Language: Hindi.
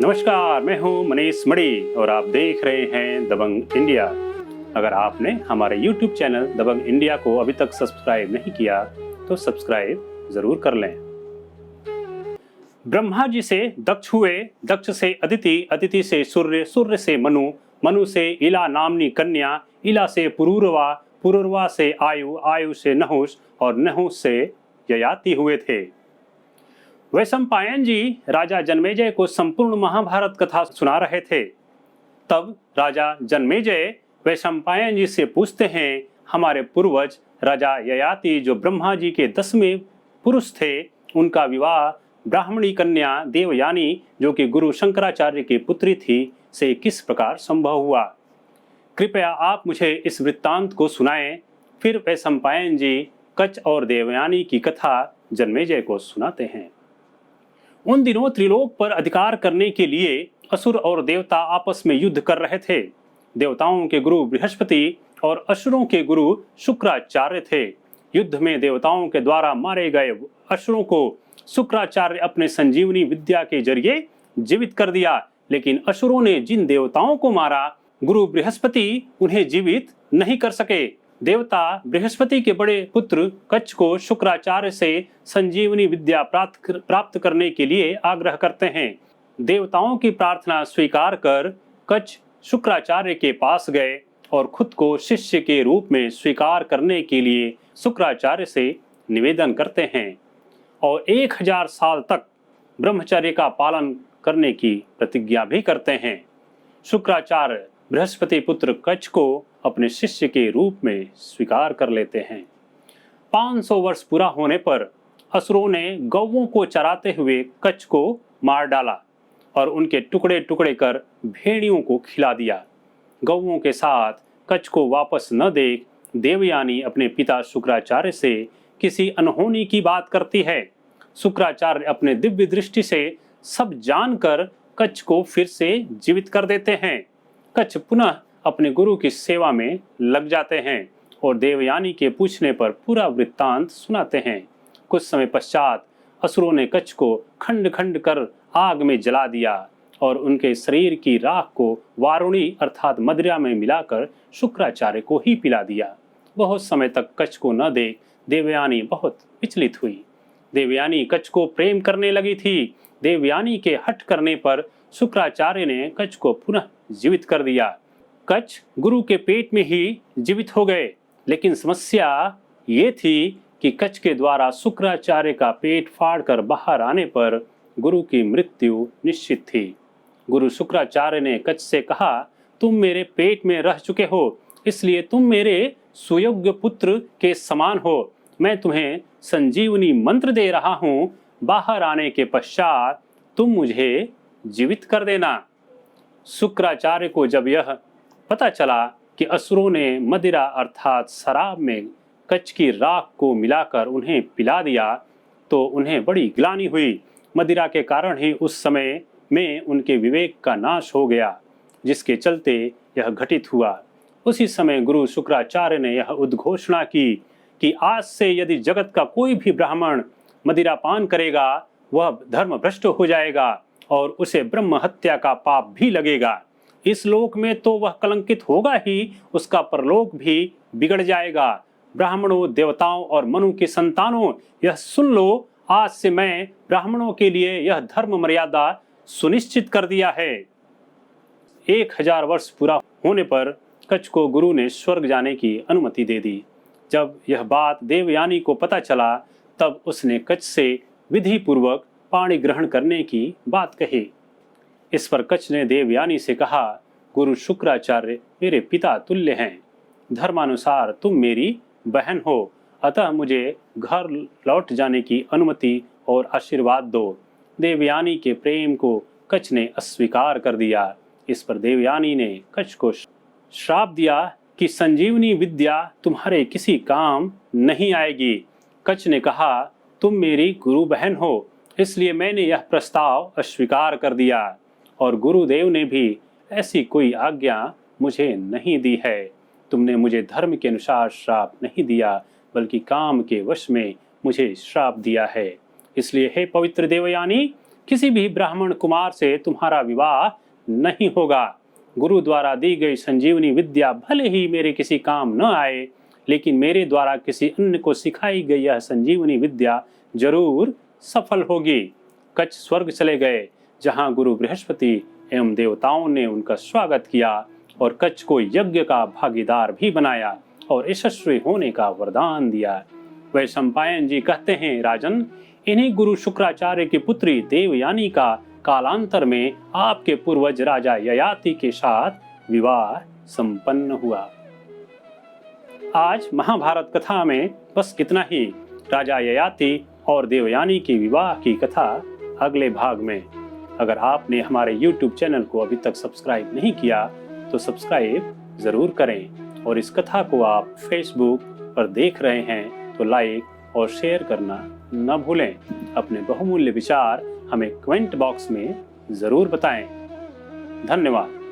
नमस्कार, मैं हूं मनीष मणि और आप देख रहे हैं दबंग इंडिया। अगर आपने हमारे YouTube चैनल दबंग इंडिया को अभी तक सब्सक्राइब नहीं किया तो सब्सक्राइब जरूर कर लें। ब्रह्मा जी से दक्ष हुए, दक्ष से अदिति, अदिति से सूर्य, सूर्य से मनु, मनु से इला नामनी कन्या, इला से पुरूरवा, पुरूरवा से आयु, आयु से नहुष और नहुष से ययाति हुए थे। वैशंपायन जी राजा जन्मेजय को संपूर्ण महाभारत कथा सुना रहे थे। तब राजा जन्मेजय वैशंपायन जी से पूछते हैं, हमारे पूर्वज राजा ययाति जो ब्रह्मा जी के 10वें पुरुष थे, उनका विवाह ब्राह्मणी कन्या देवयानी जो कि गुरु शंकराचार्य की पुत्री थी से किस प्रकार संभव हुआ? कृपया आप मुझे इस वृत्तांत को सुनाएं। फिर वैशंपायन जी कच और देवयानी की कथा जन्मेजय को सुनाते हैं। उन दिनों त्रिलोक पर अधिकार करने के लिए असुर और देवता आपस में युद्ध कर रहे थे। देवताओं के गुरु बृहस्पति और असुरों के गुरु शुक्राचार्य थे। युद्ध में देवताओं के द्वारा मारे गए असुरों को शुक्राचार्य अपने संजीवनी विद्या के जरिए जीवित कर दिया, लेकिन असुरों ने जिन देवताओं को मारा, गुरु बृहस्पति उन्हें जीवित नहीं कर सके। देवता बृहस्पति के बड़े पुत्र कच्छ को शुक्राचार्य से संजीवनी विद्या प्राप्त करने के लिए आग्रह करते हैं। देवताओं की प्रार्थना स्वीकार कर कच्छ शुक्राचार्य के पास गए और खुद को शिष्य के रूप में स्वीकार करने के लिए शुक्राचार्य से निवेदन करते हैं और 1000 साल तक ब्रह्मचर्य का पालन करने की प्रतिज्ञा भी करते हैं। शुक्राचार्य बृहस्पति पुत्र कच्छ को अपने शिष्य के रूप में स्वीकार कर लेते हैं। 500 वर्ष पूरा होने पर असुरों ने गौओं को चराते हुए कच्छ को मार डाला और उनके टुकड़े टुकड़े कर भेड़ियों को खिला दिया। गौओं के साथ कच्छ को वापस न देख देवयानी अपने पिता शुक्राचार्य से किसी अनहोनी की बात करती है। शुक्राचार्य अपने दिव्य दृष्टि से सब जानकर कच्छ को फिर से जीवित कर देते हैं। कच्छ पुनः अपने गुरु की सेवा में लग जाते हैं और देवयानी के पूछने पर पूरा वृत्तांत सुनाते हैं। कुछ समय पश्चात असुरों ने कच्छ को खंड खंड कर आग में जला दिया और उनके शरीर की राख को वारुणी अर्थात मदिरा में मिलाकर शुक्राचार्य को ही पिला दिया। बहुत समय तक कच्छ को न देख देवयानी बहुत विचलित हुई। देवयानी कच्छ को प्रेम करने लगी थी। देवयानी के हट करने पर शुक्राचार्य ने कच्छ को पुनः जीवित कर दिया। कच्छ गुरु के पेट में ही जीवित हो गए, लेकिन समस्या ये थी कि कच्छ के द्वारा शुक्राचार्य का पेट फाड़कर बाहर आने पर गुरु की मृत्यु निश्चित थी। गुरु शुक्राचार्य ने कच्छ से कहा, तुम मेरे पेट में रह चुके हो, इसलिए तुम मेरे सुयोग्य पुत्र के समान हो। मैं तुम्हें संजीवनी मंत्र दे रहा हूँ, बाहर आने के पश्चात तुम मुझे जीवित कर देना। शुक्राचार्य को जब यह पता चला कि असुरों ने मदिरा अर्थात शराब में कच्छ की राख को मिलाकर उन्हें पिला दिया तो उन्हें बड़ी ग्लानि हुई। मदिरा के कारण ही उस समय में उनके विवेक का नाश हो गया, जिसके चलते यह घटित हुआ। उसी समय गुरु शुक्राचार्य ने यह उद्घोषणा की कि आज से यदि जगत का कोई भी ब्राह्मण मदिरा पान करेगा वह धर्म भ्रष्ट हो जाएगा और उसे ब्रह्म हत्या का पाप भी लगेगा। इस लोक में तो वह कलंकित होगा ही, उसका परलोक भी बिगड़ जाएगा। ब्राह्मणों, देवताओं और मनु के संतानों, यह सुन लो, आज से मैं ब्राह्मणों के लिए यह धर्म मर्यादा सुनिश्चित कर दिया है। 1000 वर्ष पूरा होने पर कच्छ को गुरु ने स्वर्ग जाने की अनुमति दे दी। जब यह बात देवयानी को पता चला तब उसने कच्छ से विधि पूर्वक पाणी ग्रहण करने की बात कही। इस पर कच्छ ने देवयानी से कहा, गुरु शुक्राचार्य मेरे पिता तुल्य हैं, धर्मानुसार तुम मेरी बहन हो, अतः मुझे घर लौट जाने की अनुमति और आशीर्वाद दो। देवयानी के प्रेम को कच्छ ने अस्वीकार कर दिया। इस पर देवयानी ने कच्छ को श्राप दिया कि संजीवनी विद्या तुम्हारे किसी काम नहीं आएगी। कच्छ ने कहा, तुम मेरी गुरु बहन हो, इसलिए मैंने यह प्रस्ताव अस्वीकार कर दिया और गुरुदेव ने भी ऐसी कोई आज्ञा मुझे नहीं दी है। तुमने मुझे धर्म के अनुसार श्राप नहीं दिया, बल्कि काम के वश में मुझे श्राप दिया है। इसलिए हे पवित्र देवयानी, किसी भी ब्राह्मण कुमार से तुम्हारा विवाह नहीं होगा। गुरु द्वारा दी गई संजीवनी विद्या भले ही मेरे किसी काम न आए, लेकिन मेरे द्वारा किसी अन्य को सिखाई गई यह संजीवनी विद्या जरूर सफल होगी। कच्छ स्वर्ग चले गए, जहां गुरु बृहस्पति एवं देवताओं ने उनका स्वागत किया और कच्छ को यज्ञ का भागीदार भी बनाया और यशस्वी होने का वरदान दिया। वैशंपायन जी कहते हैं, राजन, इन्हीं गुरु शुक्राचार्य की पुत्री देवयानी का कालांतर में आपके पूर्वज राजा ययाति के साथ विवाह संपन्न हुआ। आज महाभारत कथा में बस इतना ही। राजा ययाति और देवयानी के विवाह की कथा अगले भाग में। अगर आपने हमारे YouTube चैनल को अभी तक सब्सक्राइब नहीं किया तो सब्सक्राइब जरूर करें, और इस कथा को आप Facebook पर देख रहे हैं तो लाइक और शेयर करना न भूलें। अपने बहुमूल्य विचार हमें कमेंट बॉक्स में जरूर बताएं। धन्यवाद।